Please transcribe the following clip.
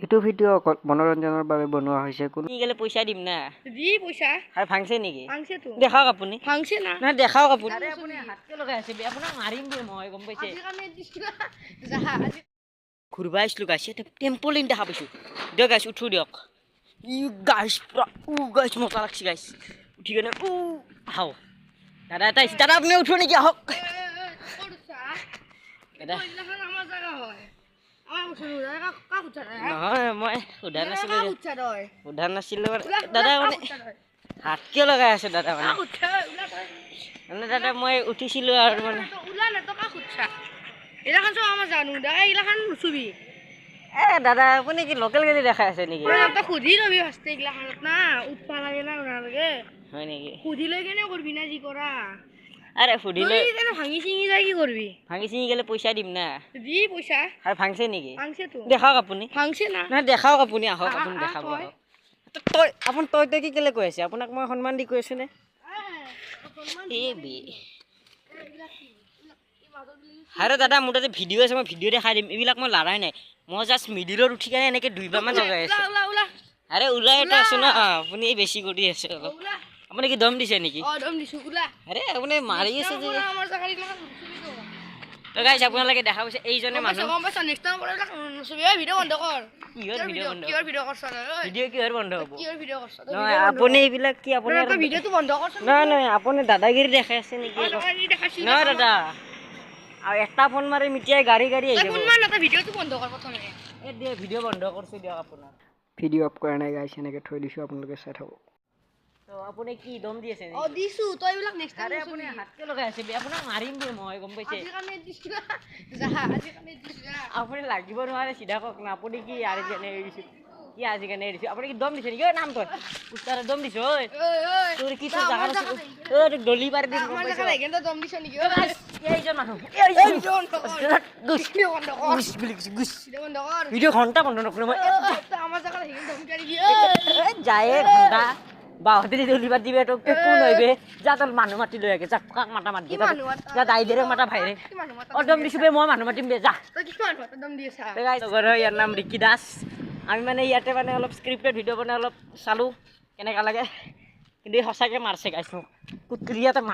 এইটো ভিডিঅ' অকল মনোৰঞ্জনৰ বাবে বনোৱা হৈছে। কোনো কি গেলে পইচা দিম না দি পইচা আৰু ভাঙছে নেকি? ভাঙছে তো দেখাওক আপুনি। ভাঙছে না না দেখাওক আপুনি। আৰে আপুনি হাতকে লগাই আছে আপোনাক মাৰিম দে মই গম পাইছে। আজি কামে দিছিলা যাহা আজি ঘুরবা আসলো গাইছে এটা টেম্পোলিন দেখা পাইছো দিয়ক গাইছ উঠো দিয়ক ইউ গাইছ গাইছ মজা লাগছে গাইছ উঠি কেনে হাও দাদা এটা আহিছে দাদা আপুনি উঠো নেকি আহক করছা দাদা ইলাখান আমার জায়গা হয় আমার উঠলো জায়গা কা উঠা রে নহয় মই সোধা নাছিলো কা উঠা রয় সোধা নাছিলো দাদা মানে হাত কিয় লগাই আছে দাদা মানে কা উঠা উলা মানে দাদা মই উঠিছিলো আৰু মানে উলা না তো কা উঠা ইলাখান সব আমার জানু দা ইলাখান নুসুবি দাদা আপুনি কি লোকেল গাড়ী দেখাই আছে নেকি তো খুদি লবি হস্তে ইলাখানত না উঠা লাগে না না লাগে হয় নেকি খুদি লই কেনে করবি না জি করা আরে সুধিলে তুই কেন ভাঙি চিঙি যাই কি করবি ভাঙি চিঙি গেলে পইচা দিম না দি পইসা আৰু ভাঙছে নেকি ভাঙছে তো দেখাওক আপুনি ভাঙছে না না দেখাওক আপুনি আহক আপুনি আহ, দেখাব তই। আহক তই আপুনি তই কি কেলে কৈ আছে আপোনাক মই সন্মান দি কৈ আছো নে আৰে দাদা মোৰ তাতে ভিডিঅ' আছে মই ভিডিঅ' দেখাই দিম এইবিলাক মই লৰাই নাই মই জাষ্ট মিডিলত উঠি কেনে এনেকৈ দুইবাৰমান জগাই আছো উলা উলা আৰে ওলাই এটা আছো ন আপুনি বেছি কৰি আছে অলপ উলা আপুনি কি দম দিছে নেকি দম দিছো উলা আৰে আপুনি মাৰি আছে যে আমার জায়গা ইলাখান নুসুবি তো তো গাইছ আপোনালোকে দেখা পাইছে এইজনে মানুহ গম পাইছ নেক্সট টাইম পরে নুসুবি ভিডিও বন্ধ কর কিহৰ ভিডিঅ' বন্ধ কিহৰ ভিডিও কৰছ না ভিডিঅ' কিহৰ বন্ধ হ'ব কিহৰ ভিডিও করছ নহয় আপুনি এইবিলাক কি আপুনি তো ভিডিওটো বন্ধ করছ নহয় নহয় আপুনি দাদাগিৰি দেখাই আছে নেকি আকৌ? আমি দেখাছি নহয় দাদা আৰু এটা ফোন মাৰি মিটিয়াই গাড়ী গাড়ী আহি যাব কোন মান না ভিডিওটো বন্ধ কর প্রথমে এই দিয়ে ভিডিঅ' বন্ধ কৰিছোঁ দিয়ক আপোনাৰ ভিডিঅ' অফ কৰা নাই গাইছ এনেকৈ থৈ দিছোঁ আপোনালোকে চাই থাকক। তো আপুনি কি দম দি আছে ও দিছো তই বিলাক নেক্সট আৰে টাইম আপুনি হাতকে লগাই আছে আপোনাক মাৰিম দে মই গম পাইছে আজি কামে দিছিলা যাহা আজি কামে দিছিলা আপুনি লাগিব নোৱাৰে চিধা কওক না আপুনি কি আজি কেনে এৰিছে কি আজি কেনে এৰিছে আপুনি কি দম দিছে নেকি ঐ নাম তই উত্তাৰে দম দিছ ঐ ওই ওই তোৰ কি তোৰ জাগা আছে ঐ তোক দলি পাৰি দিম গম আমার পাইছ জায়গা লাগেন তো দম দিছ নাকি এইজন মানুহ ভিডিও বন্ধ কর গুছ ভিডিও বন্ধ কর গুছ বুলি কৈছে গুছ ভিডিও বন্ধ কর ভিডিঅ' ঘণ্টা বন্ধ নকৰোঁ মই আমাৰ জায়গা লাগেন দম কাৰি গিয়ে যায় ঘণ্টা বাহঁতে দলিবাৰ দিবে তোক কোন হইবে যা তোৰ মানুহ মাতি লৈ আগে যা কাক মাতা মাত কি মানুহ মাতা? যা দাইদেৰক মাতা ভাইৰে কি মানুহ মাতা দম দিছোঁ বে মই মানুহ মাতিম বে যা তই কি মানুহ মাতা দম দিছা ইয়াৰ নাম ৰিকি দাস আমি মানে ইয়াতে মানে অলপ স্ক্ৰিপ্টেড ভিডিঅ' বনাই অলপ চালোঁ কেনেকুৱা লাগে কিন্তু সঁচাকৈ মাৰছে গাইছ মোক কুটকুৰিয়াতে মাৰ